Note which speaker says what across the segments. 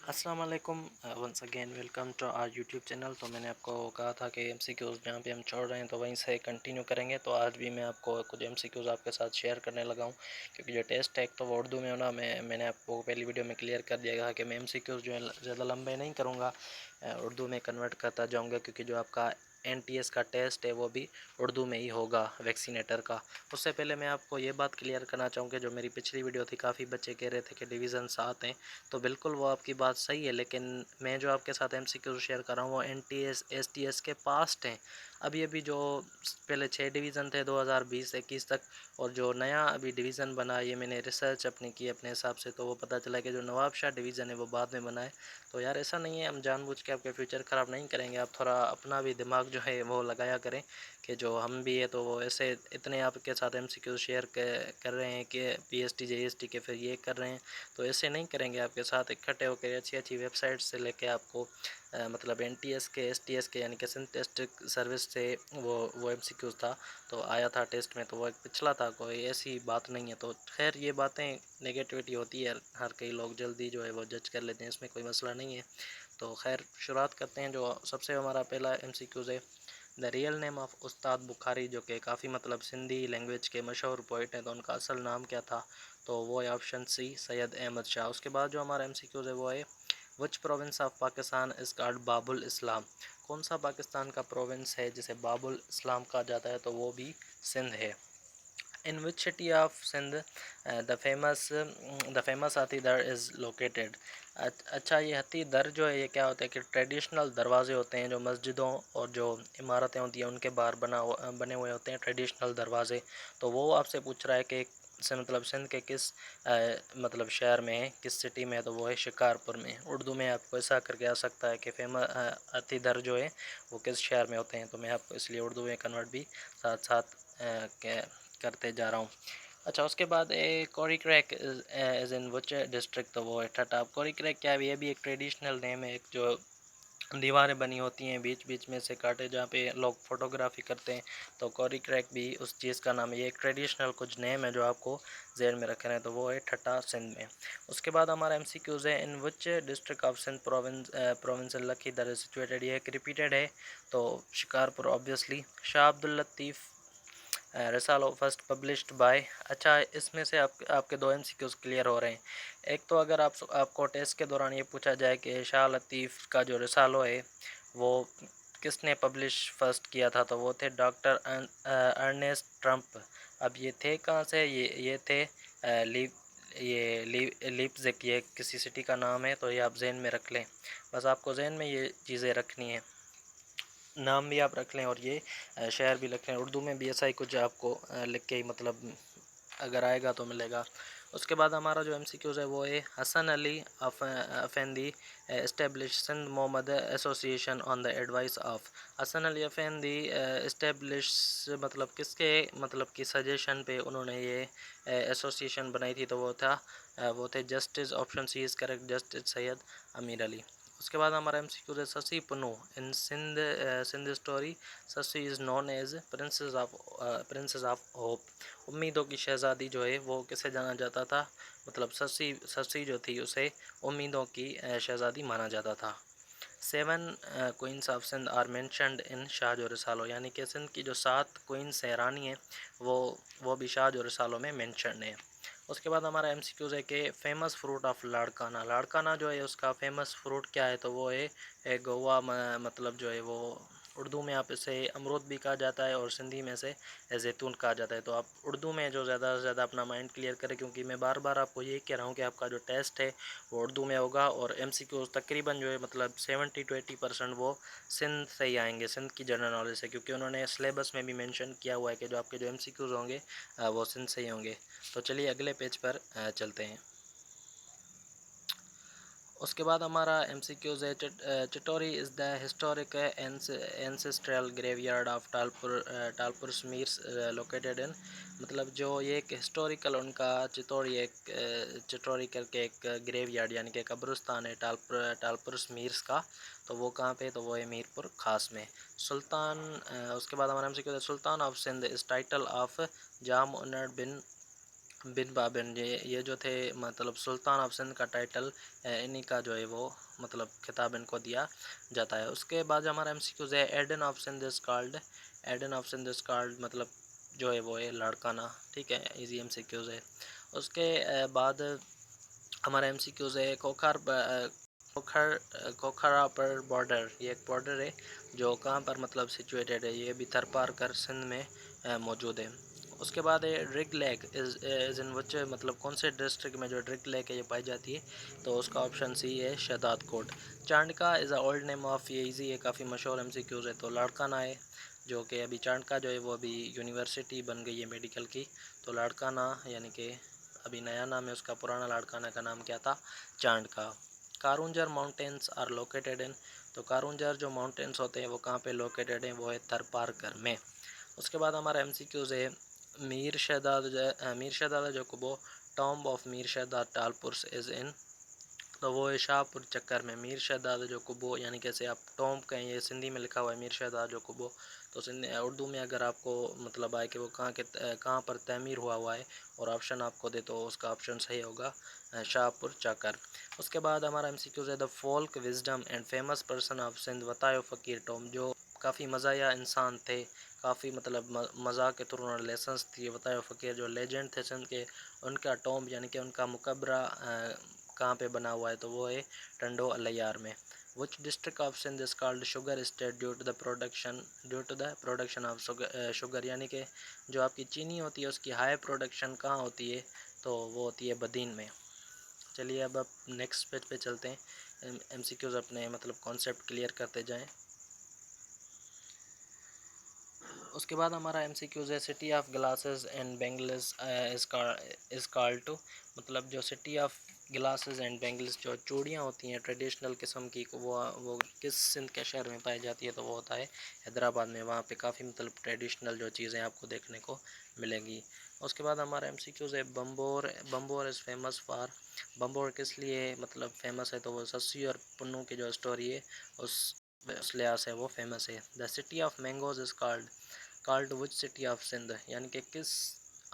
Speaker 1: अस्सलाम वालेकुम। Once again welcome to our YouTube channel. तो मैंने आपको कहा था कि एमसीक्यूज़ जहाँ पे हम छोड़ रहे हैं तो वहीं से कंटिन्यू करेंगे। तो आज भी मैं आपको कुछ एमसीक्यूज़ आपके साथ शेयर करने लगा हूँ, क्योंकि जो टेस्ट है एक तो वो उर्दू में होना, मैंने आपको पहली वीडियो में क्लियर कर दिया था कि मैं एमसीक्यूज़ जो है ज़्यादा लंबे नहीं करूँगा, उर्दू में कन्वर्ट करता जाऊँगा, क्योंकि जो आपका एनटीएस का टेस्ट है वो भी उर्दू में ही होगा वैक्सीनेटर का। उससे पहले मैं आपको ये बात क्लियर करना चाहूँगा, जो मेरी पिछली वीडियो थी काफ़ी बच्चे कह रहे थे कि डिवीज़न 7 हैं, तो बिल्कुल वो आपकी बात सही है, लेकिन मैं जो आपके साथ एमसीक्यू शेयर कर रहा हूँ वो एनटीएस एसटीएस के पास्ट हैं। अभी अभी जो पहले 6 डिवीज़न थे 2020-21 तक, और जो नया अभी डिवीज़न बना, ये मैंने रिसर्च अपनी की अपने हिसाब से, तो वो पता चला कि जो नवाबशाह डिवीज़न है वो बाद में बना है। तो यार ऐसा नहीं है, हम जानबूझ के आपके फ्यूचर ख़राब नहीं करेंगे। आप थोड़ा अपना भी दिमाग जो है वो लगाया करें, कि जो हम भी है तो वो ऐसे इतने आपके साथ एमसीक्यू शेयर कर रहे हैं कि पीएसटी जेएसटी के फिर ये कर रहे हैं, तो ऐसे नहीं करेंगे। आपके साथ इकट्ठे होकर अच्छी अच्छी वेबसाइट से लेके आपको मतलब एनटीएस के एसटीएस के यानी कि सिंथेटिक सर्विस से वो एमसीक्यूज था, तो आया था टेस्ट में, तो वो एक पिछला था, कोई ऐसी बात नहीं है। तो खैर ये बातें नेगेटिविटी होती है, हर कई लोग जल्दी जो है वो जज कर लेते हैं, इसमें कोई मसला नहीं है। तो खैर शुरुआत करते हैं। जो सबसे हमारा पहला एमसीक्यूज है, द रियल नेम ऑफ उस्ताद बुखारी, जो कि काफ़ी मतलब सिंधी लैंग्वेज के मशहूर पोइट हैं, तो उनका असल नाम क्या था? तो वो है ऑप्शन सी, सैयद अहमद शाह। उसके बाद जो हमारा एमसीक्यूज है वो है, which province of Pakistan is called Babul Islam? कौन सा पाकिस्तान का प्रोविंस है जिसे बाबुल इस्लाम कहा जाता है? तो वो भी सिंध है। In which city of Sindh the famous Hathi Dar is located? अच्छा, ये हाथी दर जो है ये क्या होता है कि ट्रेडिशनल दरवाजे होते हैं जो मस्जिदों और जो इमारतें होती हैं उनके बाहर बने हुए होते हैं ट्रेडिशनल दरवाजे। तो वो आपसे पूछ रहा है कि से मतलब सिंध के किस मतलब शहर में है, किस सिटी में है? तो वो है शिकारपुर में। उर्दू में आपको ऐसा करके आ सकता है कि फेमस हाथी दर जो है वो किस शहर में होते हैं, तो मैं आपको इसलिए उर्दू में कन्वर्ट भी साथ साथ करते जा रहा हूँ। अच्छा, उसके बाद a Kori creek is in which district? तो वो है ठट्टा। अब कोरी क्रैक क्या है? ये भी एक ट्रेडिशनल नेम है, एक जो दीवारें बनी होती हैं बीच बीच में से कांटे, जहाँ पे लोग फोटोग्राफी करते हैं, तो कोरी क्रैक भी उस चीज़ का नाम है। ये एक ट्रेडिशनल कुछ नेम है जो आपको जेल में रखना है, तो वो है ठट्टा सिंध में। उसके बाद हमारा एमसीक्यूज़ है, in which district of Sindh province Lakhi Dar is situated? ये एक रिपीटेड है, तो Shikarpur obviously. Shah Abdul Latif Risalo first published by. अच्छा, इसमें से आपके दो एमसीक्यूज़ क्लियर हो रहे हैं। एक तो अगर आपको टेस्ट के दौरान ये पूछा जाए कि शाह लतीफ़ का जो रसालो है वो किसने पब्लिश फर्स्ट किया था, तो वो थे डॉक्टर अर्नेस्ट ट्रम्प। अब ये थे कहाँ से? ये थे लीप ये लीप्जिग, ये किसी सिटी का नाम है, तो ये आप जहन में रख लें। बस आपको जहन में ये चीज़ें रखनी है, नाम भी आप रख लें और ये शहर भी लिख लें। उर्दू में भी ऐसा ही कुछ आपको लिख के ही मतलब अगर आएगा तो मिलेगा। उसके बाद हमारा जो एमसीक्यूज़ है वो है, Hassan Ali Effendi establish Sindh Mohammad association on the advice of? Hassan Ali Effendi establish मतलब किसके मतलब की सजेशन पे उन्होंने ये एसोसिएशन बनाई थी? तो वो थे justice, option C is correct, justice Syed Ameer Ali. उसके बाद हमारा एमसीक्यू है, Sassi Punnu in Sindh story Sassi is known as princess of hope? उम्मीदों की शहज़ादी जो है वो किसे जाना जाता था? मतलब ससी ससी जो थी उसे उम्मीदों की शहज़ादी माना जाता था। 7 queens of Sindh are mentioned in Shah Jo Risalo, यानी कि सिंध की जो 7 क्वींस है, रानी है, वो वो भी शाह जो रसालो में मेंशन है। उसके बाद हमारा एमसीक्यूज़ है कि famous fruit of Larkana? Larkana जो है उसका फेमस फ्रूट क्या है? तो वो है गोवा, मतलब जो है वो उर्दू में आप इसे अमरूद भी कहा जाता है और सिंधी में से जैतून कहा जाता है। तो आप उर्दू में जो ज़्यादा से ज़्यादा अपना माइंड क्लियर करें, क्योंकि मैं बार बार आपको ये कह रहा हूँ कि आपका जो टेस्ट है वो उर्दू में होगा, और एमसीक्यूज़ तकरीबन जो है मतलब 70 to 80% वो सिंध से ही आएंगे, सिंध की जनरल नॉलेज से, क्योंकि उन्होंने सिलेबस में भी मेंशन किया हुआ है कि जो आपके जो एमसीक्यूज़ होंगे वो सिंध से ही होंगे। तो चलिए अगले पेज पर चलते हैं। उसके बाद हमारा एमसीक्यूज़ है, Chitori is the historic ancestral graveyard of Talpur Mirs located in? मतलब जो ये एक हिस्टोरिकल उनका चितौड़ी एक चिटोरी करके एक ग्रेवयार्ड यानी कि कब्रिस्तान है टालपुर स्मीर्स का, तो वो कहाँ पे? तो वो है मीरपुर खास में। उसके बाद हमारा एमसीक्यू है, सुल्तान of Sindh is title of Jam Unar bin bin Babin ये जो थे मतलब सुल्तान ऑफ सिंध का टाइटल इन्हीं का जो है वो मतलब खिताब इनको दिया जाता है। उसके बाद हमारा एमसीक्यूज है Eden of Sindh is called, Eden of Sindh is called मतलब जो है वो है लाड़काना, ठीक है, इजी एमसीक्यूज है। उसके बाद हमारा एमसीक्यूज है खोखर खोखरा पर बॉर्डर, ये एक बॉर्डर है जो कहाँ पर मतलब सिचुएटेड है, ये भी थरपार कर सिंध में मौजूद है। उसके बाद है ड्रिग लेक इज़ इन विच मतलब कौन से डिस्ट्रिक्ट में जो ड्रिग लेक है ये पाई जाती है, तो उसका ऑप्शन सी है Shahdad Kot. Chandka is a old name of, ये इजी है, काफ़ी मशहूर एमसीक्यूज है, तो लाड़काना है, जो कि अभी चांडका जो है वो अभी यूनिवर्सिटी बन गई है मेडिकल की, तो लाड़काना यानी कि अभी नया नाम है उसका, पुराना लाड़काना का नाम क्या था, चांडका। कारूंजर माउंटेन्स आर लोकेटेड इन, तो कारूंजर जो माउंटेन्स होते हैं वो कहाँ पे लोकेटेड हैं, वो है थरपारकर में। उसके बाद हमारा एमसीक्यूज है मीर शहजादा जकोबो tomb of Mir Shahzad Talpur is in, तो वो है शाहपुर चक्कर में। मीर शहजादा जो कुबो यानी कैसे आप टॉम्ब कहें, ये सिंधी में लिखा हुआ है मीर शहजादा जो कुबो, तो सिंधी उर्दू में अगर आपको मतलब आए कि वो कहाँ पर तमीर हुआ है और ऑप्शन आपको दे, तो उसका ऑप्शन सही होगा शाहपुर चक्कर। उसके बाद हमारा एमसीक्यूज है the folk wisdom and famous person of Sindh Watayo Faqir tomb, जो काफ़ी मज़ाया इंसान थे, काफ़ी मतलब मज़ाक के थ्रू उन्होंने लेसन्स दिए, वतायो फ़कीर जो लेजेंड थे सिंध के, उनका टॉम्ब यानी कि उनका मकबरा कहाँ पे बना हुआ है, तो वो है टंडो अलियार में। Which district of Sindh is called sugar state due to the production of sugar, यानी कि जो आपकी चीनी होती है उसकी हाई प्रोडक्शन कहाँ होती है, तो वो होती है बदीन में। चलिए अब आप नेक्स्ट पेज पे चलते हैं, एमसीक्यूज अपने मतलब कॉन्सेप्ट क्लियर करते जाएं। उसके बाद हमारा एमसीक्यूज है city of glasses and bangles is called to, मतलब जो city of glasses and bangles जो चूड़ियाँ होती हैं ट्रेडिशनल किस्म की, वो किस सिंध के शहर में पाई जाती है, तो वो होता है हैदराबाद में। वहाँ पे काफ़ी मतलब ट्रेडिशनल जो चीज़ें आपको देखने को मिलेंगी। उसके बाद हमारा एमसीक्यूज है Banbhore, Banbhore is famous for, Banbhore किस लिए मतलब फेमस है, तो वो सस्सी और पुन्नू की जो स्टोरी है उस लिहाज से वो फेमस है। The city of mangoes is called which city of Sindh, यानी कि किस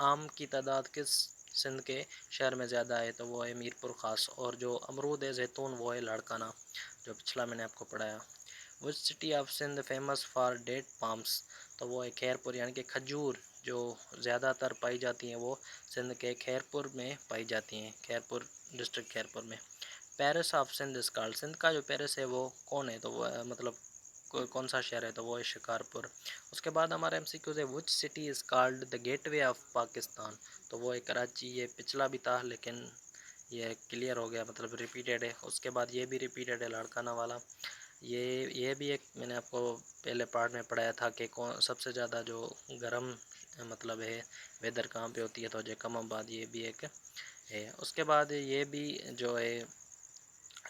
Speaker 1: आम की तादाद किस सिंध के शहर में ज़्यादा है, तो वो है मीरपुर ख़ास। और जो अमरूद है जैतून वो है लाड़काना, जो पिछला मैंने आपको पढ़ाया। Which city of Sindh famous for date palms, तो वो है खैरपुर, यानी कि खजूर जो ज़्यादातर पाई जाती हैं वो सिंध के खैरपुर में पाई जाती हैं, खैरपुर डिस्ट्रिक्ट खैरपुर में। Paris of Sindh is called, Sindh का जो पेरिस है वो कौन है, तो वो मतलब कौन सा शहर है, तो वो है शिकारपुर। उसके बाद हमारा एमसीक्यूज है which city is called the gateway of Pakistan, तो वो है कराची, ये पिछला भी था लेकिन ये क्लियर हो गया मतलब रिपीटेड है। उसके बाद ये भी रिपीटेड है लाड़काना वाला, ये भी एक मैंने आपको पहले पार्ट में पढ़ाया था कि कौन सबसे ज़्यादा जो गर्म मतलब है वेदर कहाँ पे होती है, तो जैकमाबाद ये भी एक है। उसके बाद ये भी जो है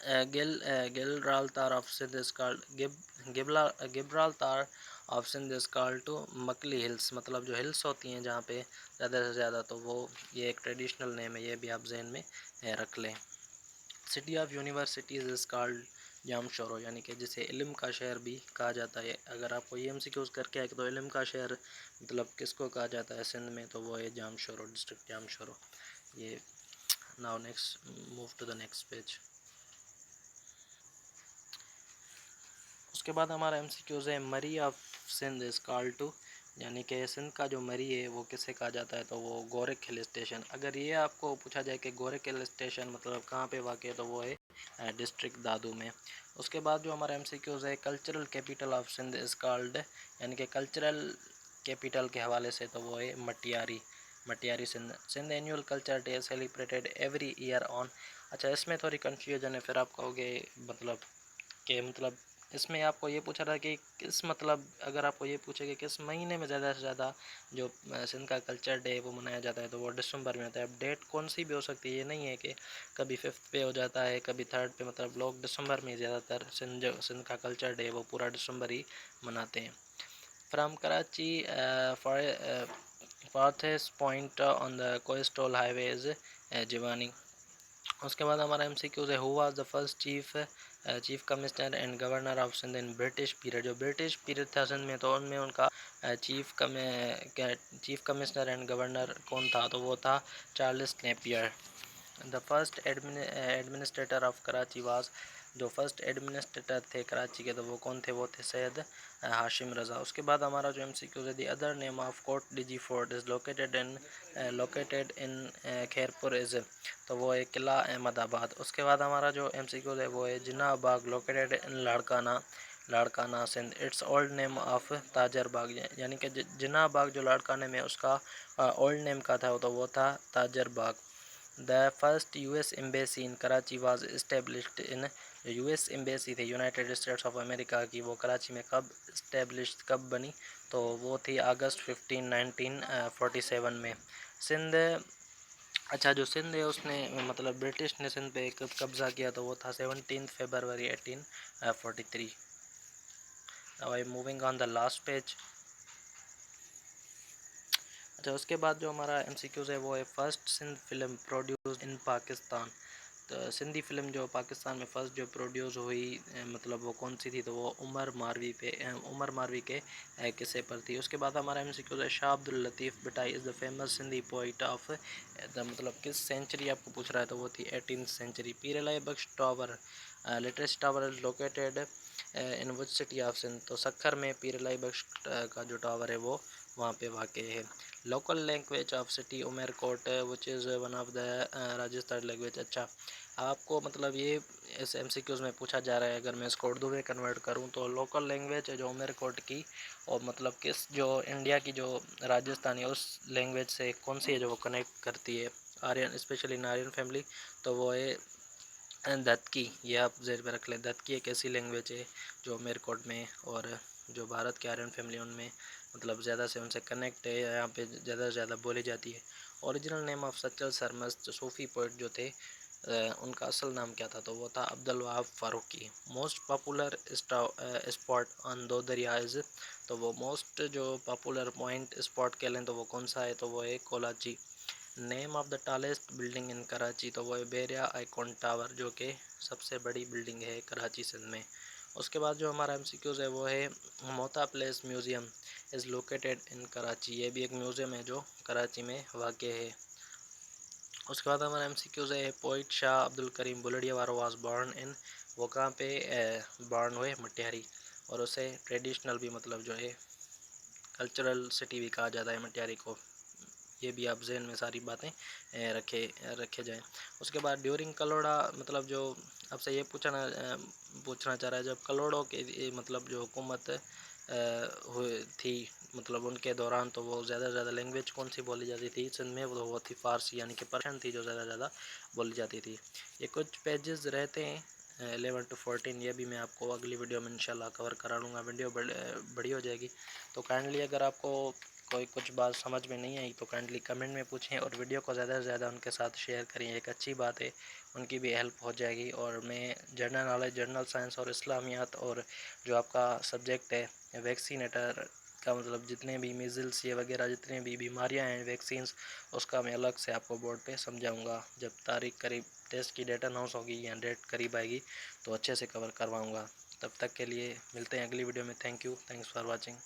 Speaker 1: Gibraltar of Sindh is called Gibraltar of Sindh is called to Makli hills, मतलब जो हिल्स होती हैं जहाँ पे ज़्यादा से ज़्यादा, तो वो ये एक ट्रेडिशनल नेम है, ये भी आप जहन में रख लें। City of universities is called Jamshoro, यानी कि जिसे इल्म का शहर भी कहा जाता है। अगर आपको ये एमसीक्यूज़ करके आए तो इल्म का शहर मतलब किसको कहा जाता है सिंध में, तो वो है जामशोरो, डिस्ट्रिक्ट जामशोरो। ये now next move to the next page. उसके बाद हमारा एमसीक्यूज़ है Murree of Sindh is called to, यानी कि सिंध का जो मरी है वो किसे कहा जाता है, तो वो गोरख हिल स्टेशन। अगर ये आपको पूछा जाए कि गोरख हिल स्टेशन मतलब कहाँ पे वाक़ है, तो वो है डिस्ट्रिक्ट दादू में। उसके बाद जो हमारा एमसीक्यूज़ है cultural capital of Sindh is called, यानी कि कल्चरल कैपिटल के हवाले से, तो वो है Matiari, Matiari Sindh. Sindh annual culture day celebrated every year on, अच्छा इसमें थोड़ी कन्फ्यूजन है, फिर आप कहोगे मतलब कि मतलब इसमें आपको ये पूछा था कि किस मतलब अगर आपको ये पूछे कि किस महीने में ज़्यादा से ज़्यादा जो सिंध का कल्चर डे वो मनाया जाता है, तो वो दिसंबर में होता है। अब डेट कौन सी भी हो सकती है, ये नहीं है कि कभी 5th पे हो जाता है कभी 3rd पे, मतलब लोग दिसंबर में ज़्यादातर सिंध का कल्चर डे वो पूरा दिसंबर ही मनाते हैं। From Karachi farthest point on the coastal highway is Jiwani, उसके बाद हमारा एमसीक्यूज है, who was the first chief commissioner and governor of Sindh in British period. जो ब्रिटिश पीरियड था सिंध में, तो उनमें उनका चीफ कमिश्नर एंड गवर्नर कौन था, तो वो था Charles Napier. The first administrator of Karachi was, जो फर्स्ट एडमिनिस्ट्रेटर थे कराची के, तो वो कौन थे, वो थे सैयद हाशिम रज़ा। उसके बाद हमारा जो एमसीक्यू है, the other name of Kot Diji fort is located in Khairpur is, तो वो एक किला अहमदाबाद। उसके बाद हमारा जो एमसीक्यू है वो है, Jinnah Bagh located in Larkana Sindh, its old name of Tajar Bagh, यानी कि जिन्ना बाग जो लाड़काने में उसका ओल्ड नेम का था, तो वो था Tajar Bagh. The first US embassy in Karachi was established in, US embassy थी यूनाइटेड स्टेट्स ऑफ अमेरिका की, वो कराची में कब बनी, तो वो थी अगस्त 15 1947 में। सिंध, अच्छा जो सिंध है उसने मतलब ब्रिटिश ने सिंध पे कब कब्ज़ा किया, तो वो था 17 फरवरी 1843। Now I am moving on the last page. अच्छा उसके बाद जो हमारा एमसीक्यूज़ है वो है, first Sindh film produced in Pakistan. तो सिंधी फिल्म जो पाकिस्तान में फ़र्स्ट जो प्रोड्यूस हुई, मतलब वो कौन सी थी, तो वो उमर मारवी के किस्से पर थी। उसके बाद हमारा एमसीक्यू है, Shah Abdul Latif Bhittai is the famous Sindhi poet of the, मतलब किस सेंचुरी आपको पूछ रहा है, तो वो थी 18th century. Pir Alai Bakhsh tower, latest tower is located in which city of Sindh, तो सक्खर में पीर अलाई बख्श का जो टावर है वो वहाँ पे वाक़ है। Local language of city Umerkot which is one of the Rajasthan language. अच्छा आपको मतलब ये इस एमसीक्यूज़ में पूछा जा रहा है, अगर मैं इसको उर्दू में कन्वर्ट करूँ, तो लोकल लैंग्वेज है जो उमरकोट की, और मतलब किस जो इंडिया की जो राजस्थान है उस लैंग्वेज से कौन सी है जो वो कनेक्ट करती है Aryan, especially in Aryan family, तो वो है दत्तकी। ये आप जेर पे रख लें, दत्तकी एक ऐसी लैंग्वेज है जो उमरकोट में और जो भारत के आर्यन फैमिली उनमें मतलब ज़्यादा से उनसे कनेक्ट है, यहाँ पे ज़्यादा से ज़्यादा बोली जाती है। Original name of Sachal Sarmast जो सूफ़ी पोइट जो थे, उनका असल नाम क्या था, तो वो था Abdul Wahab Farooqui. Most popular spot on दो दरियाज़, तो वो मोस्ट जो पॉपुलर पॉइंट स्पॉट कह लें तो वो कौन सा है, तो वो है Kolachi. Name of the tallest building in Karachi, तो वो है बेरिया आइकॉन टावर, जो कि सबसे बड़ी बिल्डिंग है कराची सिंध में। उसके बाद जो हमारा एमसीक्यूज़ है वो है, Mota place museum is located इन कराची, ये भी एक म्यूज़ियम है जो कराची में वाक़ है। उसके बाद हमारा एमसीक्यूज़ है, पोइट शाह अब्दुल करीम बुलड़िया वारो वाज बॉर्न इन, वो कहाँ पे बॉर्न हुए, मटियारी, और उसे ट्रेडिशनल भी मतलब जो है कल्चरल सिटी भी कहा जाता है मटियारी को। ये भी आप जहन में सारी बातें रखे जाएं। उसके बाद ड्यूरिंग कलोड़ा, मतलब जो आपसे ये पूछना चाह रहा है, जब कलोड़ों के मतलब जो हुकूमत हुई थी, मतलब उनके दौरान, तो वो ज़्यादा से ज़्यादा लैंग्वेज कौन सी बोली जाती थी सिंध में, वो थी फ़ारसी, यानी कि पर्शियन थी जो ज़्यादा से ज़्यादा बोली जाती थी। ये कुछ पेजेस रहते हैं 11 to 14, ये भी मैं आपको अगली वीडियो में इंशाल्लाह कवर करा लूँगा। वीडियो बड़ी हो जाएगी, तो काइंडली अगर आपको कोई कुछ बात समझ में नहीं आई तो काइंडली कमेंट में पूछें, और वीडियो को ज़्यादा से ज़्यादा उनके साथ शेयर करें, एक अच्छी बात है, उनकी भी हेल्प हो जाएगी। और मैं जनरल नॉलेज, जनरल साइंस और इस्लामियात, और जो आपका सब्जेक्ट है वैक्सीनेटर का, मतलब जितने भी मीज़ल्स ये वगैरह जितने भी बीमारियां हैं वैक्सीन्स, उसका मैं अलग से आपको बोर्ड पे समझाऊंगा। जब तारीख करीब टेस्ट की डेट अनाउंस होगी या डेट करीब आएगी तो अच्छे से कवर करवाऊंगा। तब तक के लिए मिलते हैं अगली वीडियो में। Thank you, thanks for watching.